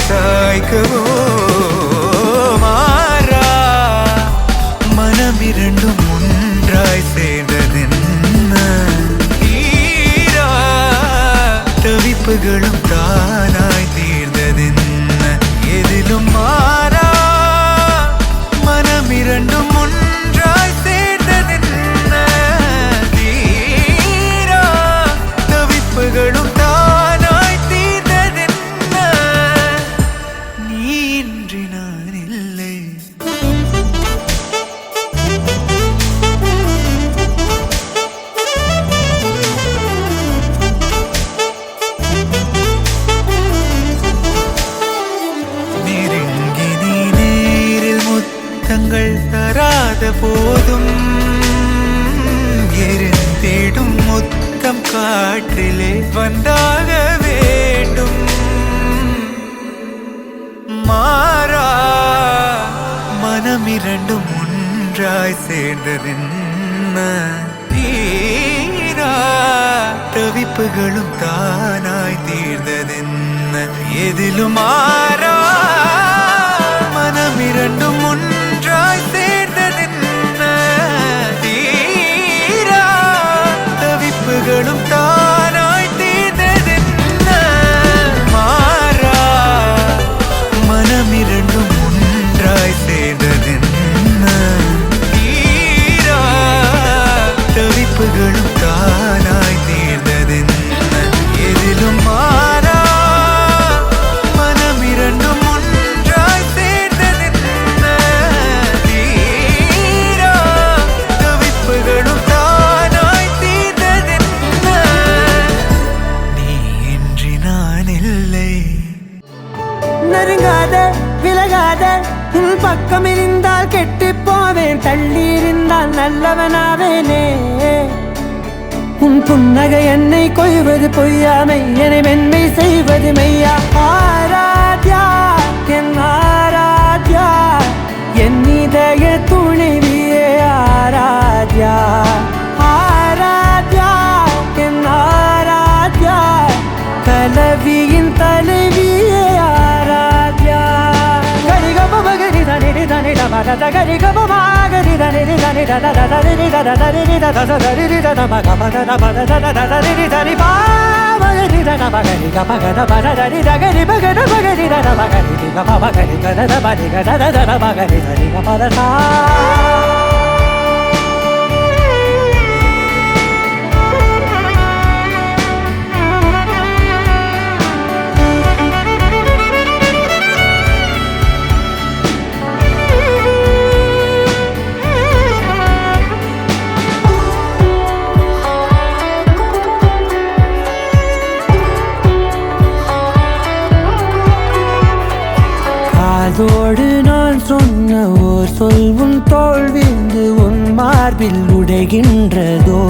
சாய்க்கவோ மாறா மனமிரண்டும் ஒன்றாய் சேர்ந்ததென்ன ஈரா தவிப்புகளும் தானாய் தீர்ந்ததென்ன எதிலும் மாறா மனம் இரண்டும் ஒன்றாய் சேர்ந்ததென்ன தீரா தவிப்புகளும் தானாய் தீர்ந்ததென்ன நீ இன்றி நான் இல்லை தராத போதும் எரிந்திடும் முத்தம் காற்றிலே வந்தாக வேண்டும் மாறா மனம் இரண்டும் ஒன்றாய் சேர்ந்ததென்ன தீரா தவிப்புகளும் தானாய் தீர்ந்ததென்ன எதிலும் மாறா மனம் இரண்டும் ஒன்றாய் சேர்ந்ததென்ன தீரா தவிப்புகளும் தானாய் தீர்ந்ததென்ன மாறா மனம் இரண்டும் ஒன்றாய் சேர்ந்ததென்ன தீரா தவிப்புகளும் தானாய் தீர்ந்ததென்ன எதிலும் மாறா மனம் இரண்டும் ஒன்றாய் சேர்ந்ததென்ன தீரா தவிப்புகளும் தானாய் தீர்ந்ததென்ன நீ இன்றி நான் இல்லை நெருங்காத விலகாத உன் பக்கம் இருந்தால் கெட்டு போவேன் தள்ளி இருந்தால் நல்லவனாவேனே உன் புன்னகை என்னை கொய்வது பொய்யாமை என்னை மென்மை செய்வது மெய்யா ஆராத்யா என் ஆராத்யா என் இதய துணைவியே ஆராத்யா ஆராத்யா என் ஆராத்யா கலவியின் தலைவியே ஆராத்யா கரிகம மகரி தனி தனி டமத கரிகம மகரி தனி தனி தனி தனி தனி தனி தனி மகமத மத தனி தனி மகரி தன மகரி கமகத மகரி தகரி மகத மகரி தன மகரி கம மகரி கத மகரி கத தன மகரி தனி கமத சா அதோடு நான் சொன்ன ஓர் சொல் உன் தோல் விழுந்து உன் மார்பில் உடைகின்றதோ